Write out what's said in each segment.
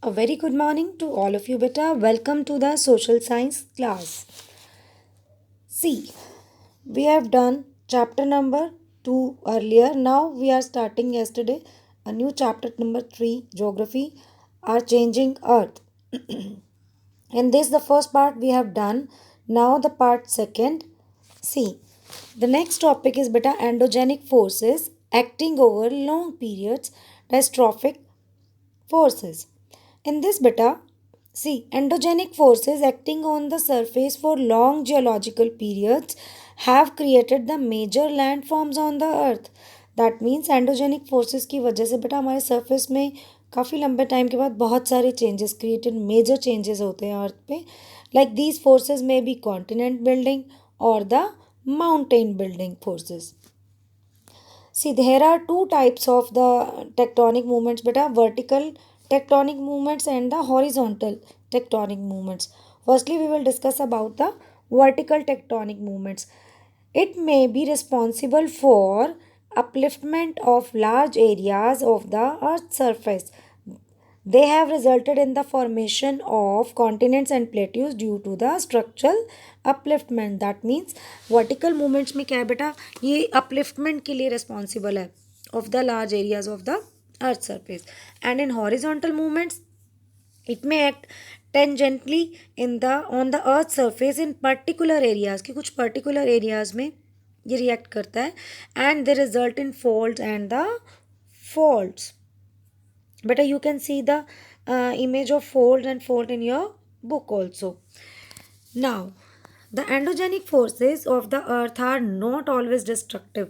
A very good morning to all of you, beta. Welcome to the social science class. See, we have done chapter number 2 earlier. Now we are starting yesterday a new chapter number 3, geography, our changing earth. In this, the first part we have done. Now the part second. See, the next topic is beta endogenic forces acting over long periods, dystrophic forces. In this beta, see, endogenic forces acting on the surface for long geological periods have created the major landforms on the earth. That means endogenic forces की वजह से बेटा हमारे surface में काफ़ी लंबे time के बाद बहुत सारे चेंजेस क्रिएटेड मेजर चेंजेस होते हैं अर्थ पे लाइक दीज फोर्सेस में बी कॉन्टिनेंट बिल्डिंग और the mountain building forces. See, there are two types of the tectonic movements, beta vertical tectonic movements and the horizontal tectonic movements. Firstly, we will discuss about the vertical tectonic movements. It may be responsible for upliftment of large areas of the earth's surface. They have resulted in the formation of continents and plateaus due to the structural upliftment. That means vertical movements में क्या है बेटा ये upliftment के लिए responsible है of the large areas of the earth surface. And in horizontal movements it may act tangentially in the on the earth surface in particular areas कि कुछ particular areas में ये react करता है and they result in folds and the faults. Better you can see the image of fold and fold in your book also. Now, the endogenic forces of the earth are not always destructive.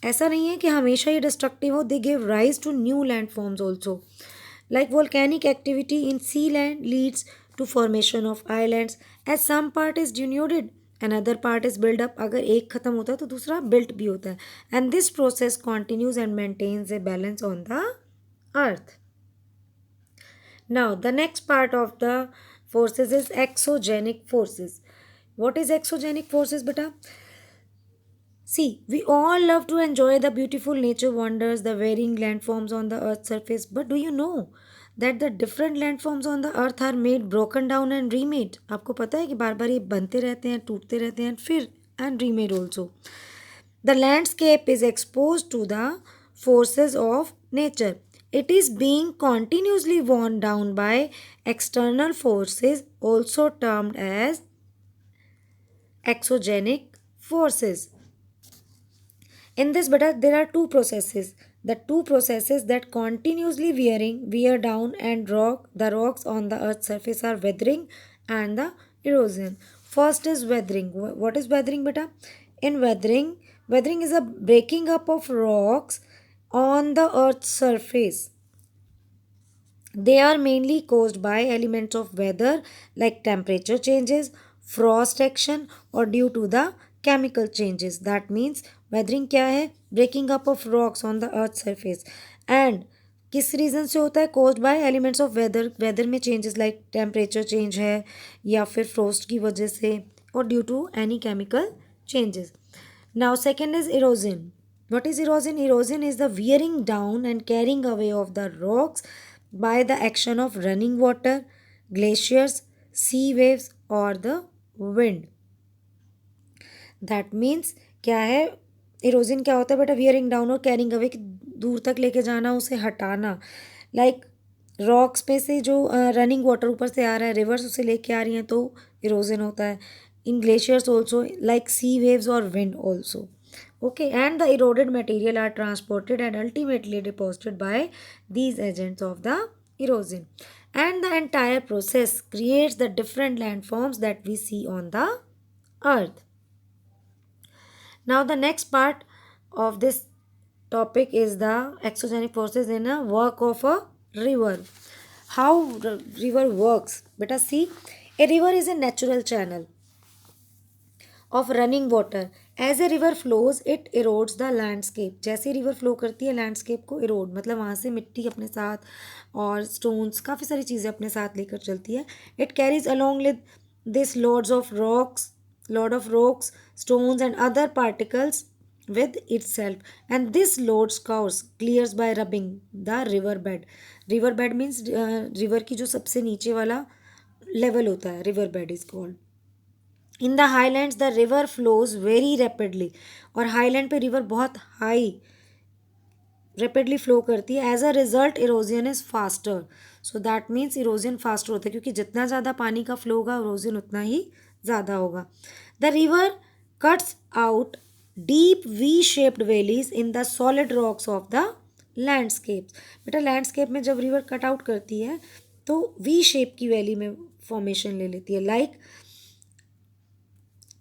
ऐसा नहीं है कि हमेशा ये destructive हो. They give rise to new landforms also. Like volcanic activity in sea land leads to formation of islands as some part is denuded. Another part is built up. अगर एक खत्म होता है तो दूसरा built भी होता है. And this process continues and maintains a balance on the earth. Now, the next part of the forces is exogenic forces. What is exogenic forces, beta? See, we all love to enjoy the beautiful nature wonders, the varying landforms on the earth's surface. But do you know that the different landforms on the earth are made, broken down and remade? आपको पता है कि बार बार ये बनते रहते हैं, टूटते रहते हैं, फिर and remade also. The landscape is exposed to the forces of nature. It is being continuously worn down by external forces, also termed as exogenic forces. In this beta, there are two processes. The two processes that continuously wear down and rock the rocks on the earth's surface are weathering and the erosion. First is weathering. What is weathering, beta? In weathering is a breaking up of rocks on the earth's surface. They are mainly caused by elements of weather like temperature changes, frost action or due to the chemical changes. That means weathering क्या है? Breaking up of rocks on the earth's surface. And किस reason से होता है? Caused by elements of weather. Weather में changes like temperature change है या फिर frost की वजह से or due to any chemical changes. Now second is erosion. What is erosion? Erosion is the wearing down and carrying away of the rocks by the action of running water, glaciers, sea waves or the wind. That means क्या है erosion क्या होता है बेटा wearing down और carrying away दूर तक लेके जाना उसे हटाना लाइक रॉक्स पे से जो रनिंग वाटर ऊपर से आ रहा है रिवर्स उसे लेके आ रही हैं तो इरोजन होता है इन ग्लेशियर्स ऑल्सो लाइक सी वेव्स और wind also. Okay, and the eroded material are transported and ultimately deposited by these agents of the erosion. And the entire process creates the different landforms that we see on the earth. Now, the next part of this topic is the exogenic forces in a work of a river. How the river works? Beta see, a river is a natural channel of running water. As a river flows it erodes the landscape. जैसे river flow करती है landscape को इरोड मतलब वहाँ से मिट्टी अपने साथ और स्टोन्स काफ़ी सारी चीज़ें अपने साथ लेकर चलती है. It carries along with this Lord of rocks, stones and other particles with itself, and this loads course clears by rubbing the river bed. River bed means river की जो सबसे नीचे वाला लेवल होता है, river bed is called. In the highlands the river flows very rapidly, और highland पे river बहुत हाई रैपिडली फ्लो करती है. As a result erosion is faster. So that means erosion faster होता है, क्योंकि जितना ज़्यादा पानी का फ्लो होगा इरोजन उतना ही ज़्यादा होगा. The river cuts out deep V shaped valleys in the solid rocks of the landscape. बेटा लैंडस्केप में जब रिवर कट आउट करती है तो वी शेप की वैली में फॉर्मेशन ले लेती है. लाइक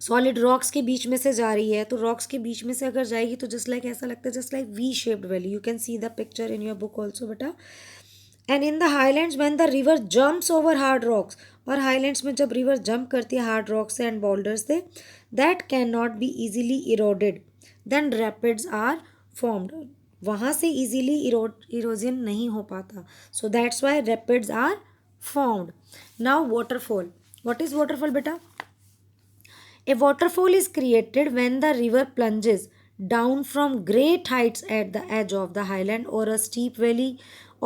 सॉलिड रॉक्स के बीच में से जा रही है, तो रॉक्स के बीच में से अगर जाएगी तो जस्ट लाइक ऐसा लगता है, just like V shaped valley. You can see the picture in your book also बेटा. And in the highlands when the river jumps over hard rocks, और हाईलैंड्स में जब रिवर जंप करती है हार्ड रॉक्स से एंड बोल्डर्स से, that can not be easily eroded, then rapids are formed. वहाँ से इजीली इरोजन नहीं हो पाता, so that's why rapids are formed. Now waterfall. What is waterfall बेटा? A waterfall is created when the river plunges down from great heights at the edge of the highland or a steep valley,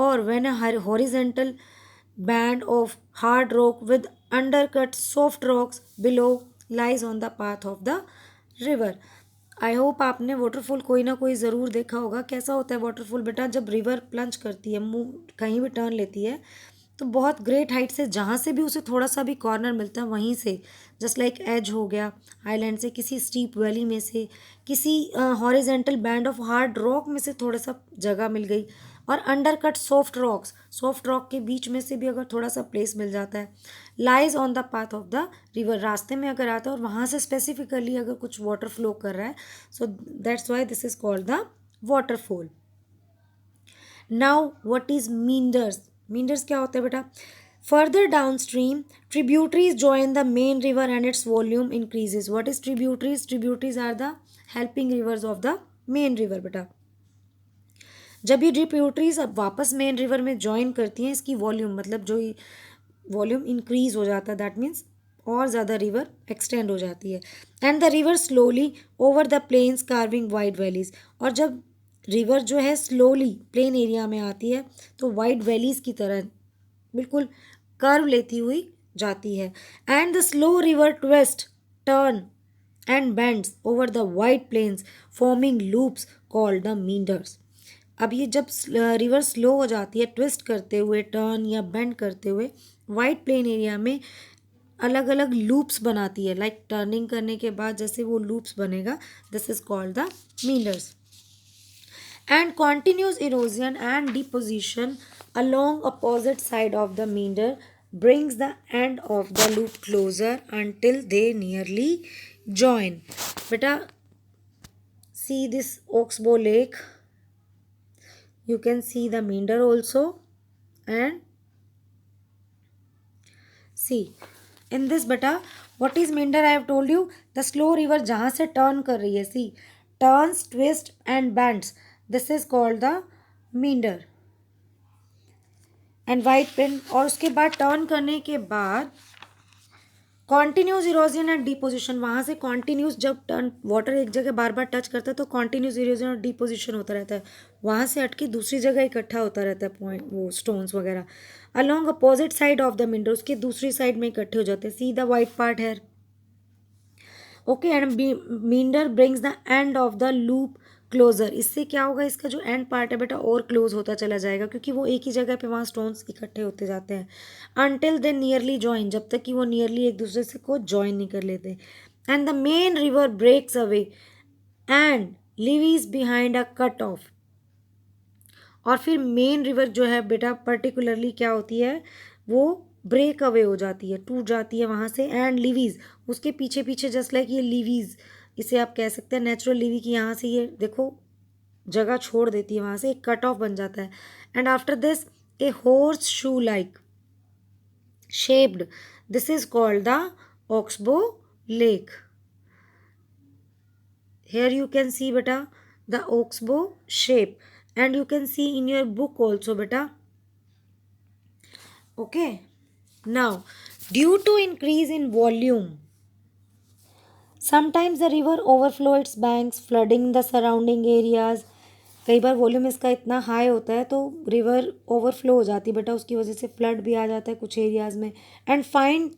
or when a horizontal band of hard rock with undercut soft rocks below lies on the path of the river. I hope आपने waterfall कोई ना कोई ज़रूर देखा होगा. कैसा होता है वाटरफॉल बेटा? जब रिवर प्लंज करती है, मुँह कहीं भी टर्न लेती है, तो बहुत ग्रेट हाइट से जहाँ से भी उसे थोड़ा सा भी कॉर्नर मिलता है वहीं से, जस्ट लाइक एज हो गया आइलैंड से, किसी स्टीप वैली में से, किसी horizontal band of hard rock में से थोड़ा सा जगह मिल गई, और under cut soft rocks, soft rock के बीच में से भी अगर थोड़ा सा प्लेस मिल जाता है, lies on the path of the river, रास्ते में अगर आता है और वहाँ से स्पेसिफिकली अगर कुछ वाटर फ्लो कर रहा है, so that's why this is called the waterfall. Now what is meanders? Meanders क्या होता है बेटा? Further downstream tributaries join the main river and its volume increases. What is tributaries? Tributaries are the helping rivers of the main river बेटा. जब ये tributaries अब वापस main river में ज्वाइन करती हैं, इसकी वॉल्यूम मतलब जो वॉल्यूम इंक्रीज हो जाता है, दैट मीन्स और ज़्यादा रिवर एक्सटेंड हो जाती है. And the river slowly over the plains carving wide valleys. और जब रिवर जो है स्लोली प्लेन एरिया में आती है तो वाइड वैलीज की तरह बिल्कुल कर्व लेती हुई जाती है. And the slow river twist turn and bends over the wide plains forming loops called the meanders. अब ये जब रिवर स्लो हो जाती है, ट्विस्ट करते हुए, टर्न या बेंड करते हुए वाइड प्लेन एरिया में अलग अलग लूप्स बनाती है. लाइक टर्निंग करने के बाद जैसे वो लूप्स बनेगा, this is called the meanders. And continuous erosion and deposition along opposite side of the meander brings the end of the loop closer until they nearly join. Beta, see this Oxbow Lake. You can see the meander also, and see in this beta, what is meander? I have told you, the slow river जहाँ से turn कर रही है, see turns, twist and bends. This is called the meander. And white pen, और उसके बाद turn करने के बाद कॉन्टीन्यूस इरोजन एंड डिपोजिशन. वहाँ से कॉन्टीन्यूस जब टर्न वाटर एक जगह बार बार टच करता है तो कॉन्टीन्यूस इरोजन और डिपोजिशन होता रहता है. वहाँ से हटके दूसरी जगह इकट्ठा होता रहता है पॉइंट, वो स्टोन्स वगैरह along opposite side of the meander, उसके दूसरी साइड में इकट्ठे हो जाते हैं. सी द वाइट पार्ट है. Okay, and meander brings the end of the loop closer. इससे क्या होगा? इसका जो एंड पार्ट है बेटा और क्लोज होता चला जाएगा, क्योंकि वो एक ही जगह पे वहाँ स्टोन्स इकट्ठे होते जाते हैं. अनटिल दे नियरली जॉइन, जब तक कि वो नियरली एक दूसरे से को जॉइन नहीं कर लेते. And the main river breaks away and leaves behind a cut off. और फिर मेन रिवर जो है बेटा पर्टिकुलरली क्या होती है, वो ब्रेक अवे हो जाती है, टूट जाती है वहाँ से. एंड लिवीज, उसके पीछे पीछे जस्ट लाइक ये लिवीज, इसे आप कह सकते हैं नेचुरल लिवी की, यहाँ से ये देखो जगह छोड़ देती है, वहाँ से एक कट ऑफ बन जाता है. And after this a horse shoe like shaped, this is called the oxbow lake. Here you can see beta the oxbow shape, and you can see in your book also beta. Okay, now due to increase in volume, sometimes the river overflow it's banks flooding the surrounding areas. कई बार volume इसका इतना high होता है तो river overflow हो जाती है बेटा, उसकी वजह से फ्लड भी आ जाता है कुछ एरियाज में। And fine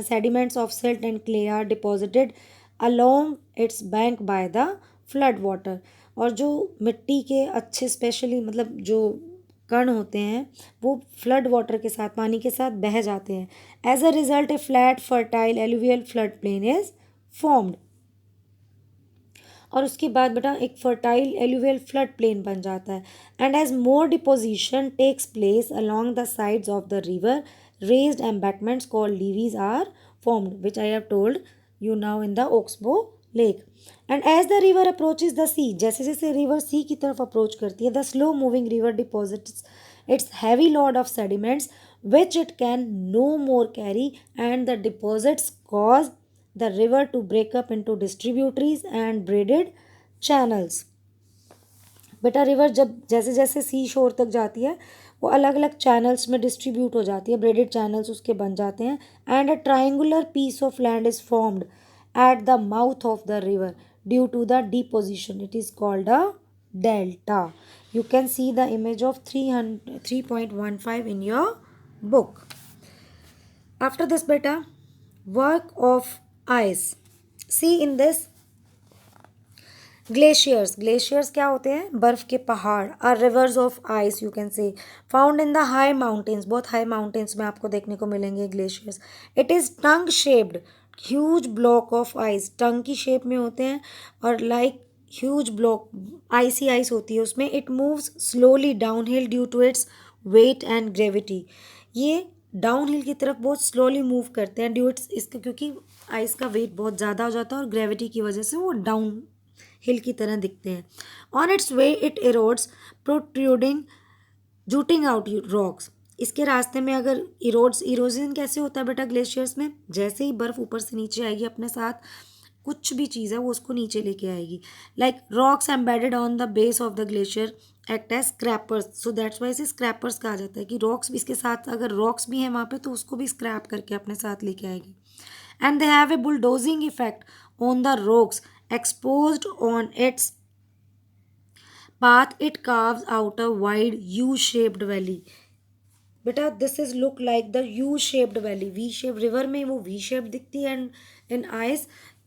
sediments of silt and clay are deposited along its bank by the flood water. और जो मिट्टी के अच्छे स्पेशली मतलब जो कण होते हैं वो फ्लड वाटर के साथ, पानी के साथ बह जाते हैं। As a result a flat fertile alluvial flood plain is formed. और उसके बाद बेटा एक फर्टाइल एलुवियल फ्लड प्लेन बन जाता है। And as more deposition takes place along the sides of the river, raised embankments called levees are formed, which I have told you now in the oxbow lake. And as the river approaches the sea, जैसे जैसे river sea की तरफ approach करती है, the slow moving river deposits its heavy load of sediments which it can no more carry, and the deposits cause the river to break up into distributaries and braided channels. बेटा river जब जैसे जैसे सी शोर तक जाती है वो अलग अलग चैनल्स में डिस्ट्रीब्यूट हो जाती है, ब्रेडेड चैनल्स उसके बन जाते हैं। And a triangular piece of land is formed at the mouth of the river due to the deposition, it is called a delta. You can see the image of 3.15 in your book. After this beta, work of ice. See in this glaciers, glaciers क्या होते हैं? बर्फ के पहाड़। Are rivers of ice you can say found in the high mountains, बहुत high mountains में आपको देखने को मिलेंगे glaciers. It is tongue shaped huge block of ice, tongue की शेप में होते हैं और like huge block icy ice होती है उसमें। It moves slowly downhill due to its weight and gravity. ये डाउन हिल की तरफ बहुत स्लोली मूव करते हैं ड्यू इट्स इसके, क्योंकि आइस का वेट बहुत ज़्यादा हो जाता है और ग्रेविटी की वजह से वो डाउन हिल की तरह दिखते हैं। On its way it erodes protruding jutting out rocks. इसके रास्ते में अगर इरोजन कैसे होता है बेटा ग्लेशियर्स में? जैसे ही बर्फ़ ऊपर से नीचे आएगी अपने साथ कुछ भी चीज़ है वो उसको नीचे लेके आएगी। Like rocks embedded on the base of the glacier act as scrapers, so that's why इसे स्क्रैपर्स कहा जाता है कि रॉक्स इसके साथ अगर रॉक्स भी हैं वहाँ पे तो उसको भी स्क्रैप करके अपने साथ लेके आएगी। And they have a bulldozing effect on the rocks exposed on its path. It carves out a wide U-shaped valley. बेटा this is look like the U-shaped valley. V-shaped river में वो V-shaped दिखती है and in ice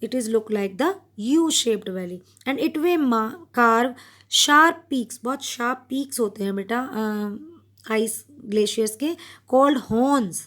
it is look like the U-shaped valley. And it will carve sharp peaks. बहुत sharp peaks होते हैं बेटा ice glaciers के, called horns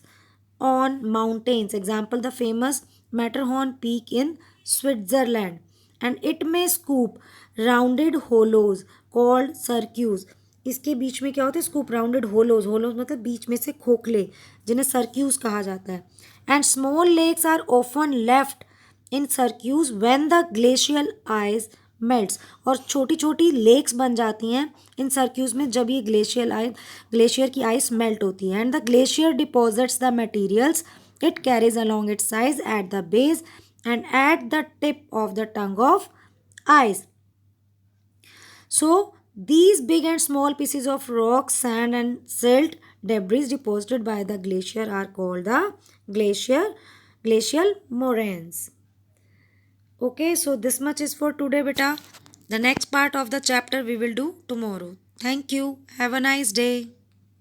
on mountains. Example the famous Matterhorn peak in Switzerland. And it may scoop rounded hollows called cirques. इसके बीच में क्या होता है? स्कूप राउंडेड होलोज, होलोज मतलब बीच में से खोखले, जिन्हें सर्क्यूज कहा जाता है। And small lakes are often left in cirques when the glacial ice melts. और छोटी छोटी लेक्स बन जाती हैं इन सर्क्यूज में जब ये ग्लेशियर की आइस मेल्ट होती है। And the glacier deposits the materials it carries along its size at the base and at the tip of the tongue of ice. So these big and small pieces of rock, sand and silt debris deposited by the glacier are called the glacial moraines. Okay, so this much is for today beta. The next part of the chapter we will do tomorrow. Thank you. Have a nice day.